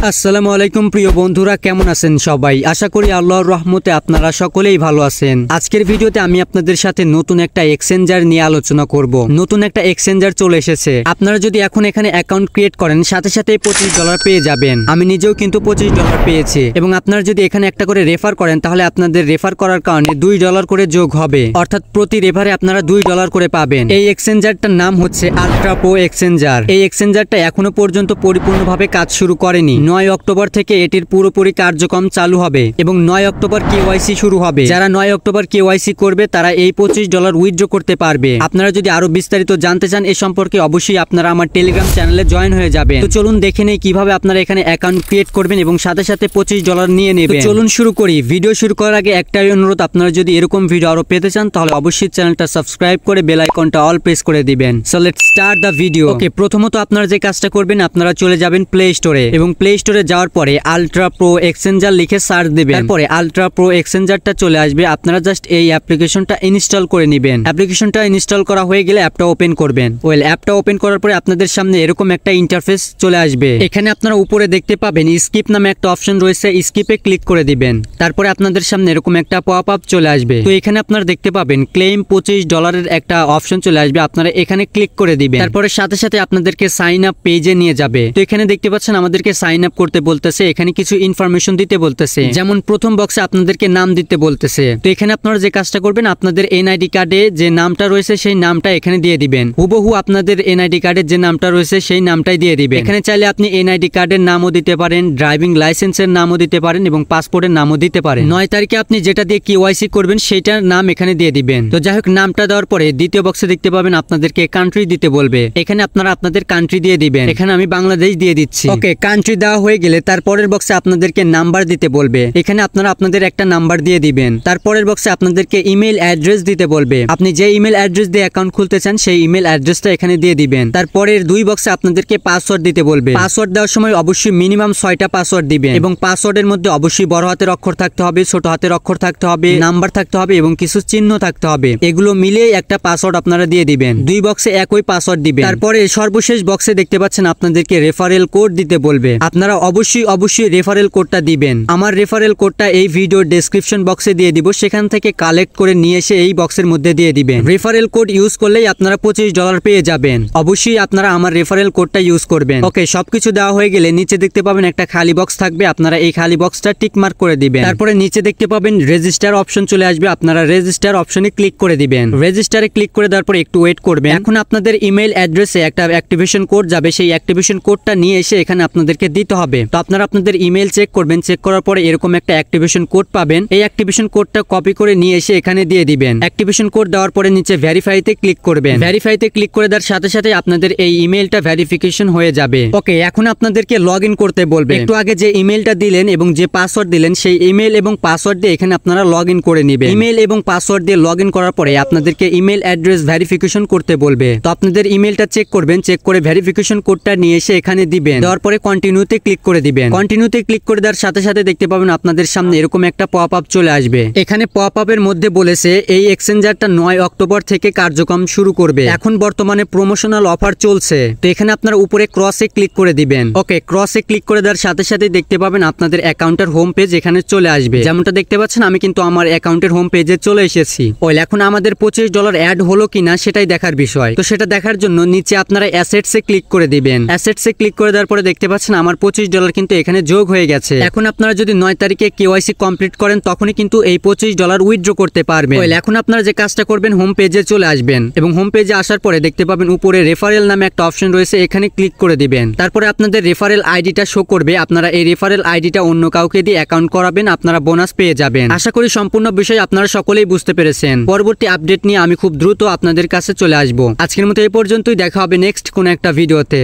আসসালামু আলাইকুম প্রিয় বন্ধুরা, কেমন আছেন সবাই? আশা করি আল্লাহর রহমতে আপনারা সকলেই ভালো আছেন। আজকের ভিডিওতে আমি আপনাদের সাথে নতুন একটা এক্সচেঞ্জার নিয়ে আলোচনা করব। নতুন একটা এক্সচেঞ্জার চলে এসেছে। আপনারা যদি এখন এখানে অ্যাকাউন্ট ক্রিয়েট করেন, সাথে সাথে $25 পেয়ে যাবেন। আমি নিজেও কিন্তু $25 পেয়েছি। এবং আপনারা যদি এখানে একটা করে রেফার করেন, তাহলে আপনাদের রেফার করার কারণে $2 করে যোগ হবে, অর্থাৎ প্রতি রেফারে আপনারা $2 করে পাবেন। এই এক্সচেঞ্জারটার নাম হচ্ছে আলট্রা প্রো এক্সচেঞ্জার। এই এক্সচেঞ্জারটা এখনো পর্যন্ত পরিপূর্ণভাবে কাজ শুরু করেনি। 9 অক্টোবর থেকে এটির পুরোপুরি কার্যক্রম চালু হবে এবং 9 অক্টোবর কেওয়াইসি শুরু হবে। যারা 9 অক্টোবর কেওয়াইসি করবে তারা এই $25 উইথড্র করতে পারবে। আপনারা যদি আরো বিস্তারিত জানতে চান এ সম্পর্কে, অবশ্যই আপনারা আমার টেলিগ্রাম চ্যানেলে জয়েন হয়ে যাবেন। তো চলুন দেখে নেই কিভাবে আপনারা এখানে অ্যাকাউন্ট ক্রিয়েট করবেন এবং সাথে সাথে $25 নিয়ে নেবেন। চলুন শুরু করি। ভিডিও শুরু করার আগে একটাই অনুরোধ, আপনারা যদি এরকম ভিডিও আরো পেতে চান তাহলে অবশ্যই চ্যানেলটা সাবস্ক্রাইব করে বেল আইকনটা অল প্রেস করে দিবেন। So let's start the video. Okay, প্রথমত আপনারা যে কাজটা করবেন, আপনারা চলে যাবেন প্লে স্টোরে এবং প্লে স্টোরে যাওয়ার পরে আলট্রা প্রো এক্সচেঞ্জার লিখে সার্চ দিবেন। তারপরে আলট্রা প্রো এক্সচেঞ্জারটা চলে আসবে। আপনারা জাস্ট এই অ্যাপ্লিকেশনটা ইনস্টল করে নেবেন। অ্যাপ্লিকেশনটা ইনস্টল করা হয়ে গেলে অ্যাপটা ওপেন করবেন। অ্যাপটা ওপেন করার পরে আপনাদের সামনে এরকম একটা ইন্টারফেস চলে আসবে। এখানে আপনারা উপরে দেখতে পাবেন স্কিপ নামে একটা অপশন রয়েছে, স্কিপে ক্লিক করে দিবেন। তারপরে আপনাদের সামনে এরকম একটা পপ আপ চলে আসবে। তো এখানে আপনারা দেখতে পাবেন ক্লেম $25 একটা অপশন চলে আসবে। আপনারা এখানে ক্লিক করে দিবেন। তারপরে সাথে সাথে আপনাদেরকে সাইন আপ পেজে নিয়ে যাবে। তো এখানে দেখতে পাচ্ছেন আমাদেরকে সাইন আপ করতে বলতেছে। এখানে কিছু ইনফরমেশন দিতে বলতেছে, যেমন প্রথম বক্সে আপনাদেরকে নাম দিতে বলতেছে। তো এখানে আপনারা যে কাজটা করবেন, আপনাদের এনআইডি কার্ডে যে নামটা রয়েছে সেই নামটা এখানে দিয়ে দিবেন। হুবহু আপনাদের এনআইডি কার্ডের যে নামটা রয়েছে সেই নামটাই দিয়ে দিবেন। এখানে চাইলে আপনি এনআইডি কার্ডের নামও দিতে পারেন, ড্রাইভিং লাইসেন্সের নামও দিতে পারেন এবং পাসপোর্টের নামও দিতে পারেন। 9 তারিখে আপনি যেটা দিয়ে কেওয়াইসি করবেন সেইটার নাম এখানে দিয়ে দিবেন। তো যাই হোক, নামটা দেওয়ার পরে দ্বিতীয় বক্সে দেখতে পাবেন আপনাদেরকে কান্ট্রি দিতে বলবে। এখানে আপনারা আপনাদের কান্ট্রি দিয়ে দিবেন। এখানে আমি বাংলাদেশ দিয়ে দিচ্ছি। ওকে, কান্ট্রি দেওয়া হয়ে গেলে তারপরের বক্সে আপনাদেরকে নাম্বার দিতে বলবে। এখানে আপনারা আপনাদের একটা নাম্বার দিয়ে দিবেন। তারপরের বক্সে আপনাদেরকে ইমেল অ্যাড্রেস দিতে বলবে। আপনি যে ইমেল অ্যাড্রেস দিয়ে অ্যাকাউন্ট খুলতে চান সেই ইমেল অ্যাড্রেসটা এখানে দিয়ে দিবেন। তারপরের 2 বক্সে আপনাদেরকে পাসওয়ার্ড দিতে বলবে। পাসওয়ার্ড দেওয়ার সময় অবশ্যই মিনিমাম 6টা পাসওয়ার্ড দিবেন এবং পাসওয়ার্ডের মধ্যে অবশ্যই বড় হাতের অক্ষর থাকতে হবে, ছোট হাতের অক্ষর থাকতে হবে, নাম্বার থাকতে হবে এবং কিছু চিহ্ন থাকতে হবে। এগুলো মিলিয়ে একটা পাসওয়ার্ড আপনারা দিয়ে দিবেন। 2 বক্সে একই পাসওয়ার্ড দিবেন। তারপরে সর্বশেষ বক্সে দেখতে পাচ্ছেন আপনাদেরকে রেফারেল কোড দিতে বলবে। আপনারা অবশ্যই রেফারেল কোডটা দিবেন। আমার রেফারেল কোডটা এই ভিডিওর ডেসক্রিপশন বক্সে দিয়ে দিব, সেখান থেকে কালেক্ট করে নিয়ে এসে এই বক্সের মধ্যে দিয়ে দিবেন। রেফারেল কোড ইউজ করলেই আপনারা $25 পেয়ে যাবেন। অবশ্যই আপনারা আমার রেফারেল কোডটা ইউজ করবেন। ওকে, সবকিছু দেওয়া হয়ে গেলে নিচে দেখতে পাবেন একটা খালি বক্স থাকবে। আপনারা এই খালি বক্সটা টিক মার্ক করে দিবেন। তারপরে নিচে দেখতে পাবেন রেজিস্টার অপশন চলে আসবে। আপনারা রেজিস্টার অপশনে ক্লিক করে দিবেন। রেজিস্টারে ক্লিক করে দেওয়ার পর একটু ওয়েট করবেন। এখন আপনাদের ইমেল অ্যাড্রেসে একটা অ্যাক্টিভেশন কোড যাবে। সেই অ্যাক্টিভেশন কোডটা নিয়ে এসে এখানে আপনাদেরকে দিতে হবে। তো আপনারা আপনাদের ইমেল চেক করবেন। চেক করার পরে এরকম একটা অ্যাক্টিভেশন কোড পাবেন। এই অ্যাক্টিভেশন কোডটা কপি করে নিয়ে এসে এখানে দিয়ে দিবেন। অ্যাক্টিভেশন কোড দেওয়ার পরে নিচে ভেরিফাইতে ক্লিক করবেন। ভেরিফাইতে ক্লিক করে দেওয়ার সাথে সাথে আপনাদের এই ইমেলটা ভেরিফিকেশন হয়ে যাবে। ওকে, এখন আপনাদেরকে লগইন করতে বলবে। একটু আগে যে ইমেলটা দিলেন এবং যে পাসওয়ার্ড দিলেন সেই ইমেল এবং পাসওয়ার্ড দিয়ে এখানে আপনারা লগইন করে নেবেন। ইমেল এবং পাসওয়ার্ড দিয়ে লগইন করার পরে আপনাদেরকে ইমেল অ্যাড্রেস ভেরিফিকেশন করতে বলবে। তো আপনাদের ইমেলটা চেক করবেন। চেক করে ভেরিফিকেশন কোডটা নিয়ে এসে এখানে দিবেন। দেওয়ার পরে কন্টিনিউতে ক্লিক করে দিবেন। কন্টিনিউতে ক্লিক করে দেওয়ার সাথে সাথে দেখতে পাবেন আপনাদের সামনে এরকম একটা পপ আপ চলে আসবে। এখানে পপ আপের মধ্যে বলেছে এই এক্সচেঞ্জারটা 9 অক্টোবর থেকে কার্যক্রম শুরু করবে। এখন বর্তমানে প্রমোশনাল অফার চলছে। তো এখানে আপনারা উপরে ক্রসে ক্লিক করে দিবেন। ওকে, ক্রসে ক্লিক করে দেওয়ার সাথে সাথে দেখতে পাবেন আপনাদের অ্যাকাউন্টের হোম পেজ এখানে চলে আসবে। যেমনটা দেখতে পাচ্ছেন আমি কিন্তু আমার অ্যাকাউন্টের হোম পেজে চলে এসেছি। এখন আমাদের $25 অ্যাড হলো কিনা সেটাই দেখার বিষয়। তো সেটা দেখার জন্য নিচে আপনারা অ্যাসেটসে ক্লিক করে দিবেন। অ্যাসেটসে ক্লিক করে দেওয়ার পরে দেখতে পাচ্ছেন আমার $25 কিন্তু এখানে যোগ হয়ে গেছে। এখন আপনারা যদি 9 তারিখে কেওয়াইসি কমপ্লিট করেন তখনই কিন্তু এই $25 উইথড্র করতে পারবেন। এখন আপনারা যে কাজটা করবেন, হোম পেজে চলে আসবেন এবং হোম পেজে আসার পরে দেখতে পাবেন উপরে রেফারেল নামে একটা অপশন রয়েছে। এখানে ক্লিক করে দিবেন। তারপরে আপনাদের রেফারেল আইডিটা শো করবে। আপনারা এই রেফারেল আইডিটা অন্য কাউকে দিয়ে অ্যাকাউন্ট করাবেন, আপনারা বোনাস পেয়ে যাবেন। আশা করি সম্পূর্ণ বিষয় আপনারা সকলেই বুঝতে পেরেছেন। পরবর্তী আপডেট নিয়ে আমি খুব দ্রুত আপনাদের কাছে চলে আসবো। আজকের মতো এই পর্যন্তই। দেখা হবে নেক্সট কোন একটা ভিডিওতে।